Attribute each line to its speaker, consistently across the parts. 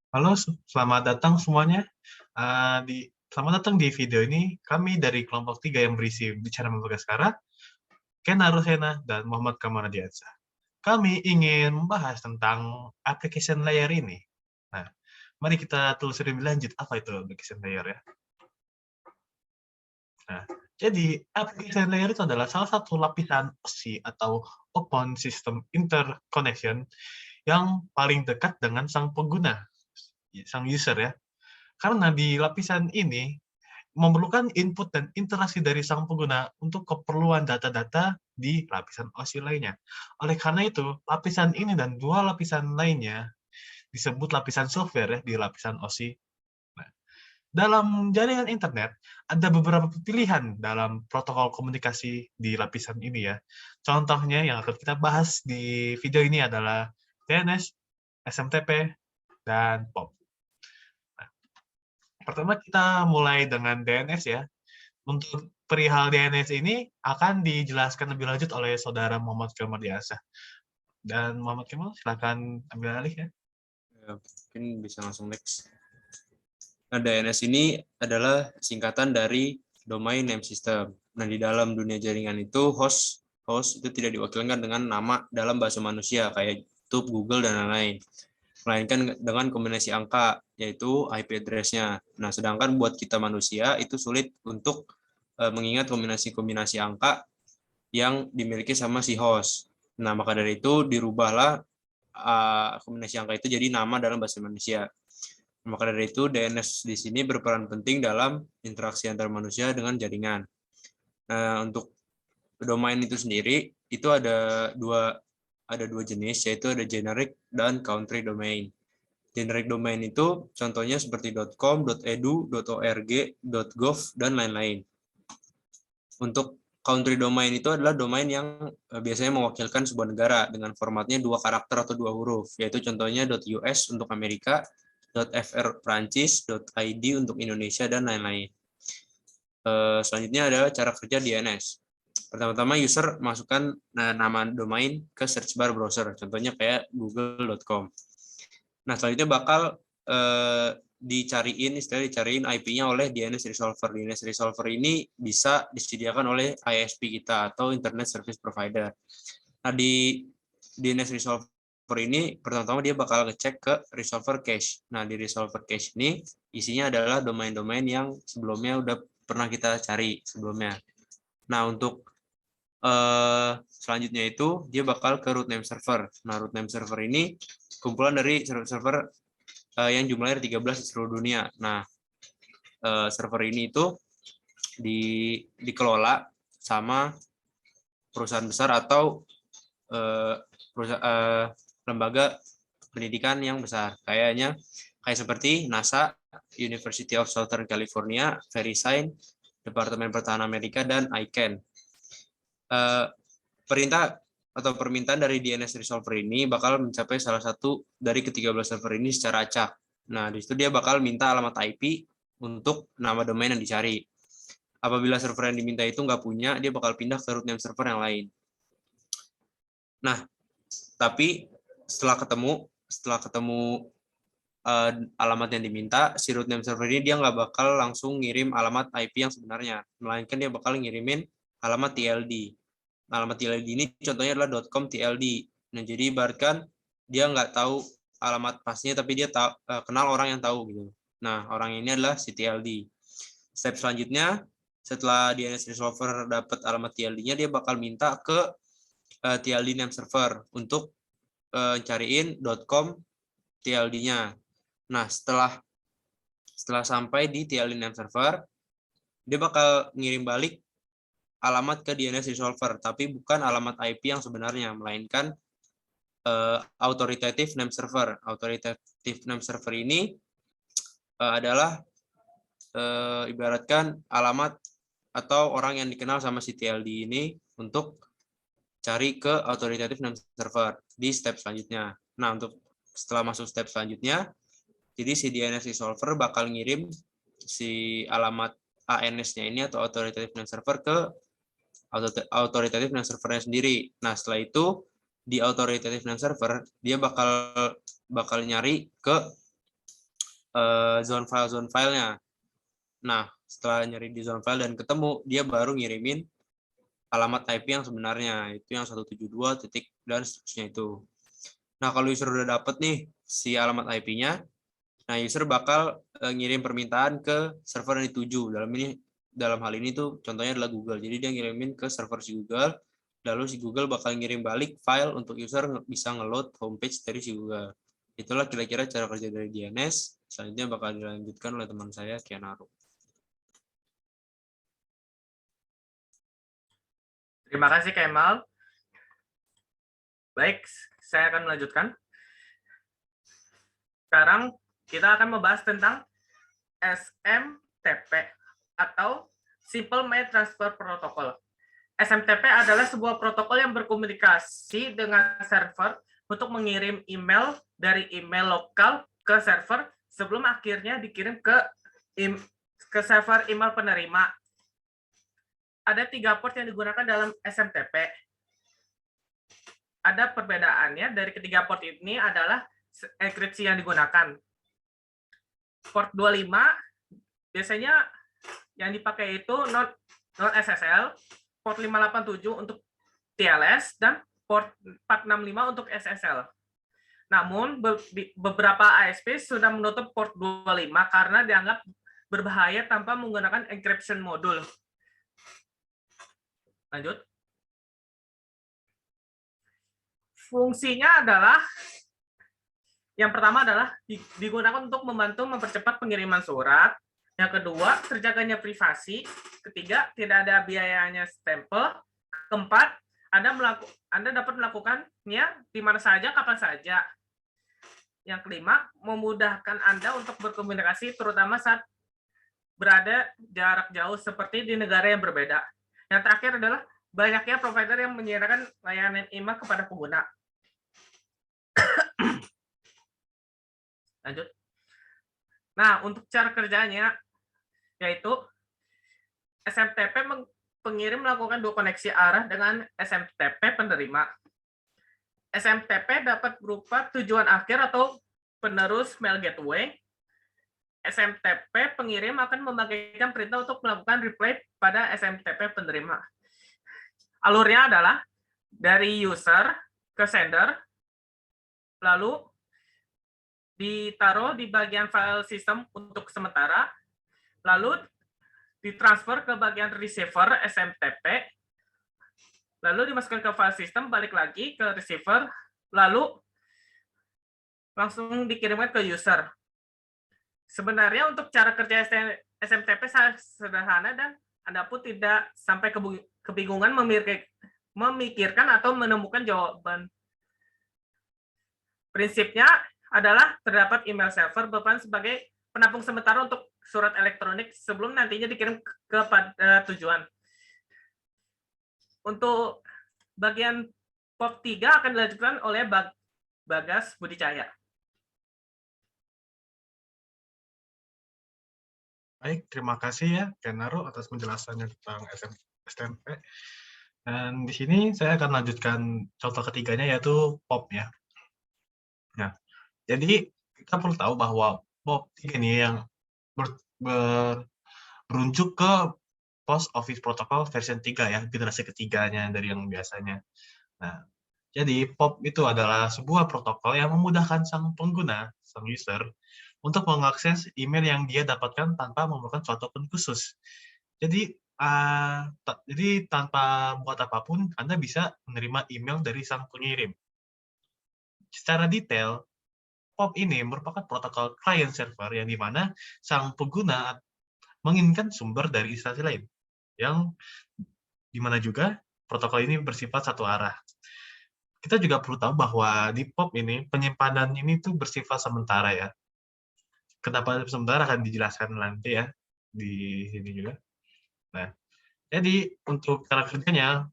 Speaker 1: Halo, selamat datang semuanya. Selamat datang di video ini. Kami dari kelompok 3 yang berisi Bicara Madagaskara, Ken Arusena, dan Muhammad Kamaradiansyah. Kami ingin membahas tentang application layer ini. Nah, mari kita telusuri lebih lanjut apa itu application layer ya. Nah, jadi application layer itu adalah salah satu lapisan OSI atau Open System Interconnection yang paling dekat dengan sang pengguna, sang user ya. Karena di lapisan ini memerlukan input dan interaksi dari sang pengguna untuk keperluan data-data di lapisan OSI lainnya. Oleh karena itu, lapisan ini dan dua lapisan lainnya disebut lapisan software ya, di lapisan OSI. Nah, dalam jaringan internet, ada beberapa pilihan dalam protokol komunikasi di lapisan ini ya. Contohnya yang akan kita bahas di video ini adalah DNS, SMTP, dan POP. Nah, pertama kita mulai dengan DNS ya. Untuk perihal DNS ini akan dijelaskan lebih lanjut oleh saudara Muhammad Kemal Diasa. Dan Muhammad Kemal, silakan ambil alih ya.
Speaker 2: Mungkin bisa langsung next. Nah, DNS ini adalah singkatan dari Domain Name System. Nah, di dalam dunia jaringan itu host itu tidak diwakilkan dengan nama dalam bahasa manusia kayak YouTube, Google, dan lain-lain. Melainkan dengan kombinasi angka, yaitu IP address-nya. Nah, sedangkan buat kita manusia itu sulit untuk mengingat kombinasi-kombinasi angka yang dimiliki sama si host. Nah, maka dari itu dirubahlah kombinasi angka itu jadi nama dalam bahasa manusia. Maka dari itu DNS di sini berperan penting dalam interaksi antar manusia dengan jaringan. Nah, untuk domain itu sendiri itu ada dua jenis, yaitu ada generic dan country domain. Generic domain itu contohnya seperti .com, .edu, .org, .gov, dan lain-lain. Untuk country domain itu adalah domain yang biasanya mewakilkan sebuah negara dengan formatnya 2 karakter atau 2 huruf, yaitu contohnya .us untuk Amerika, .fr Prancis, .id untuk Indonesia, dan lain-lain. Selanjutnya adalah cara kerja DNS. Pertama-tama user masukkan nama domain ke search bar browser, contohnya kayak google.com. Nah, selanjutnya bakal dicariin IP-nya oleh DNS resolver. DNS resolver ini bisa disediakan oleh ISP kita atau Internet Service Provider. Nah, di DNS resolver ini pertama-tama dia bakal ngecek ke resolver cache. Nah, di resolver cache ini isinya adalah domain-domain yang sebelumnya udah pernah kita cari sebelumnya. Nah, untuk selanjutnya itu dia bakal ke root name server. Nah, root name server ini kumpulan dari server yang jumlahnya 13 di seluruh dunia. Nah, server ini itu dikelola sama perusahaan besar atau lembaga pendidikan yang besar. Kayak seperti NASA, University of Southern California, VeriSign, Departemen Pertahanan Amerika, dan ICANN. Perintah atau permintaan dari DNS resolver ini bakal mencapai salah satu dari ke-13 server ini secara acak. Nah, di situ dia bakal minta alamat IP untuk nama domain yang dicari. Apabila server yang diminta itu nggak punya, dia bakal pindah ke root name server yang lain. Nah, tapi setelah ketemu alamat yang diminta, si root name server ini dia nggak bakal langsung ngirim alamat IP yang sebenarnya, melainkan dia bakal ngirimin alamat TLD. Alamat TLD ini contohnya adalah .com TLD. Nah, jadi ibaratkan dia nggak tahu alamat pastinya, tapi dia kenal orang yang tahu gitu. Nah, orang ini adalah si TLD. Step selanjutnya, setelah DNS resolver dapat alamat TLD-nya, dia bakal minta ke TLD name server untuk cariin .com TLD-nya. Nah, setelah sampai di TLD name server, dia bakal ngirim balik alamat ke DNS resolver, tapi bukan alamat IP yang sebenarnya, melainkan authoritative name server. Authoritative name server ini adalah ibaratkan alamat atau orang yang dikenal sama si TLD ini untuk cari ke authoritative name server di step selanjutnya. Nah, untuk setelah masuk step selanjutnya, jadi si DNS resolver bakal ngirim si alamat ANS-nya ini atau authoritative name server ke authoritative name servernya sendiri. Nah, setelah itu di authoritative name server dia bakal nyari ke zone filenya. Nah, setelah nyari di zone file dan ketemu, dia baru ngirimin alamat IP yang sebenarnya, itu yang 172 titik dan seterusnya itu. Nah, kalau user udah dapet nih si alamat IP-nya, nah user bakal ngirim permintaan ke server yang dituju. Dalam hal ini tuh contohnya adalah Google. Jadi dia ngirimin ke server si Google, lalu si Google bakal ngirim balik file untuk user bisa ngeload homepage dari si Google. Itulah kira-kira cara kerja dari DNS. Selanjutnya bakal dilanjutkan oleh teman saya, Kianaru.
Speaker 3: Terima kasih, Kemal. Baik, saya akan melanjutkan. Sekarang kita akan membahas tentang SMTP atau Simple Mail Transfer Protocol. SMTP adalah sebuah protokol yang berkomunikasi dengan server untuk mengirim email dari email lokal ke server sebelum akhirnya dikirim ke server email penerima. Ada 3 port yang digunakan dalam SMTP. Ada perbedaannya dari ketiga port ini adalah enkripsi yang digunakan. Port 25 biasanya yang dipakai itu non SSL, port 587 untuk TLS, dan port 465 untuk SSL. Namun, beberapa ISP sudah menutup port 25 karena dianggap berbahaya tanpa menggunakan encryption modul. Lanjut. Fungsinya adalah, yang pertama adalah digunakan untuk membantu mempercepat pengiriman surat. Yang kedua, terjaganya privasi. Ketiga, tidak ada biayanya stempel. Keempat, Anda dapat melakukannya di mana saja, kapan saja. Yang kelima, memudahkan Anda untuk berkomunikasi, terutama saat berada jarak jauh seperti di negara yang berbeda. Yang terakhir adalah banyaknya provider yang menyediakan layanan email kepada pengguna. Lanjut. Nah, untuk cara kerjanya, yaitu SMTP pengirim melakukan 2 koneksi arah dengan SMTP penerima. SMTP dapat berupa tujuan akhir atau penerus mail gateway. SMTP pengirim akan membagikan perintah untuk melakukan reply pada SMTP penerima. Alurnya adalah dari user ke sender, lalu ditaruh di bagian file system untuk sementara, lalu ditransfer ke bagian receiver SMTP, lalu dimasukkan ke file system, balik lagi ke receiver, lalu langsung dikirimkan ke user. Sebenarnya untuk cara kerja SMTP sangat sederhana dan Anda pun tidak sampai kebingungan memikirkan atau menemukan jawaban. Prinsipnya adalah terdapat email server berperan sebagai penampung sementara untuk surat elektronik sebelum nantinya dikirim kepada tujuan. Untuk bagian port 3 akan dilanjutkan oleh Bagas Budicaya.
Speaker 1: Baik, terima kasih ya, Kenaru, atas penjelasannya tentang SMTP. Dan di sini saya akan lanjutkan contoh ketiganya, yaitu POP ya. Nah, jadi kita perlu tahu bahwa POP ini yang berujuk ke Post Office Protocol version 3 ya, generasi ketiganya dari yang biasanya. Nah, jadi POP itu adalah sebuah protokol yang memudahkan sang pengguna, sang user, untuk mengakses email yang dia dapatkan tanpa memerlukan suatu akun khusus. Jadi tanpa buat apapun, Anda bisa menerima email dari sang pengirim. Secara detail, POP ini merupakan protokol client server yang dimana sang pengguna menginginkan sumber dari instansi lain, yang dimana juga protokol ini bersifat satu arah. Kita juga perlu tahu bahwa di POP ini penyimpanan ini tuh bersifat sementara ya. Kenapa sementara akan dijelaskan nanti ya di sini juga. Nah, jadi untuk cara kerjanya,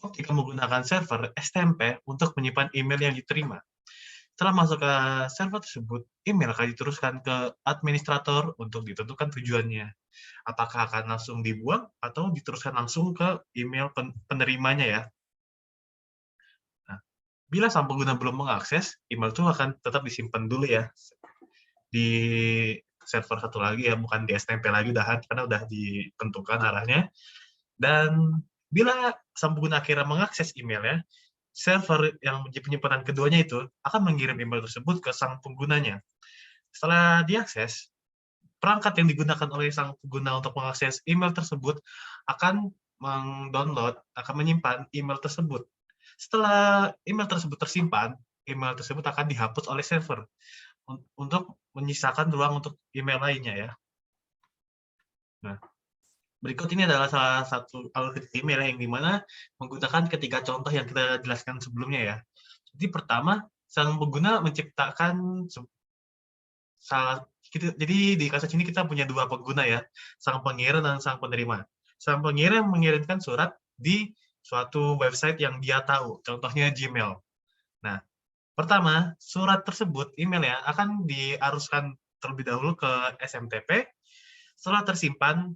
Speaker 1: POP jika menggunakan server STMP untuk menyimpan email yang diterima. Setelah masuk ke server tersebut, email akan diteruskan ke administrator untuk ditentukan tujuannya. Apakah akan langsung dibuang atau diteruskan langsung ke email penerimanya ya. Nah, bila sang pengguna belum mengakses, email itu akan tetap disimpan dulu ya. di server satu lagi ya, bukan di STMP lagi udahan, karena udah ditentukan arahnya. Dan bila sang pengguna akhirnya mengakses emailnya, server yang menjadi penyimpanan keduanya itu akan mengirim email tersebut ke sang penggunanya. Setelah diakses, perangkat yang digunakan oleh sang pengguna untuk mengakses email tersebut akan akan menyimpan email tersebut. Setelah email tersebut tersimpan, email tersebut akan dihapus oleh server untuk menyisakan ruang untuk email lainnya ya. Nah, berikut ini adalah salah satu algoritma email yang dimana menggunakan ketiga contoh yang kita jelaskan sebelumnya ya. Jadi pertama, sang pengguna menciptakan jadi di kasus ini kita punya dua pengguna ya, sang pengirim dan sang penerima. Sang pengirim mengirimkan surat di suatu website yang dia tahu, contohnya Gmail. Nah, pertama, surat tersebut, emailnya akan diaruskan terlebih dahulu ke SMTP, setelah tersimpan,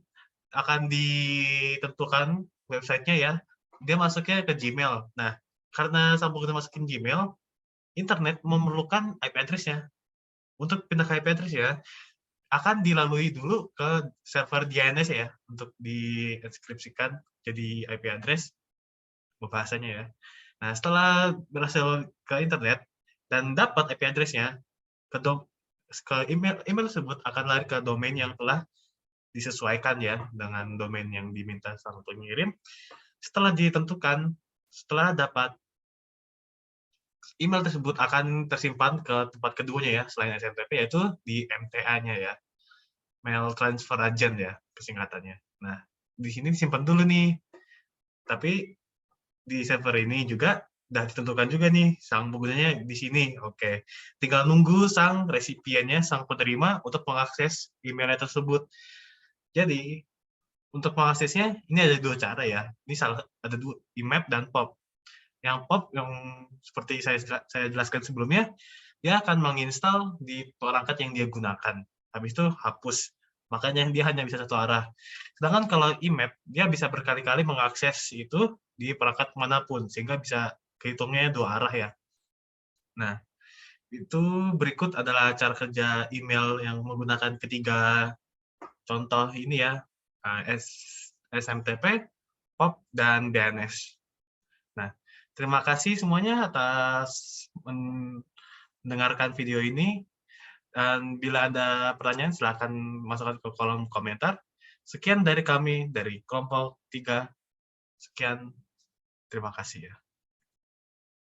Speaker 1: akan ditentukan websitenya ya, dia masuknya ke Gmail. Nah, karena sang pengguna masukin Gmail, internet memerlukan IP address-nya. Untuk pindah ke IP address ya, akan dilalui dulu ke server DNS ya, untuk dienskripsikan jadi IP address, bahasanya ya. Nah, setelah berhasil ke internet dan dapat IP address-nya, ke email tersebut akan lari ke domain yang telah disesuaikan ya dengan domain yang diminta sang pengirim. Setelah ditentukan, setelah dapat email tersebut akan tersimpan ke tempat keduanya ya, selain SMTP, yaitu di MTA-nya ya, Mail Transfer Agent ya, kesingkatannya. Nah, di sini disimpan dulu nih. Tapi di server ini juga udah ditentukan juga nih, sang penggunanya di sini. Oke, tinggal nunggu sang resipiennya, sang penerima, untuk mengakses emailnya tersebut. Jadi, untuk mengaksesnya, ini ada dua cara ya. Ini ada dua, IMAP dan POP. Yang POP yang seperti saya jelaskan sebelumnya, dia akan menginstal di perangkat yang dia gunakan. Habis itu hapus. Makanya dia hanya bisa satu arah. Sedangkan kalau IMAP, dia bisa berkali-kali mengakses itu di perangkat manapun, sehingga bisa kehitungnya dua arah ya. Nah, itu berikut adalah cara kerja email yang menggunakan ketiga contoh ini ya, SMTP, POP, dan DNS. Nah, terima kasih semuanya atas mendengarkan video ini. Dan bila ada pertanyaan, silakan masukkan ke kolom komentar. Sekian dari kami, dari kelompok 3. Sekian, terima kasih ya.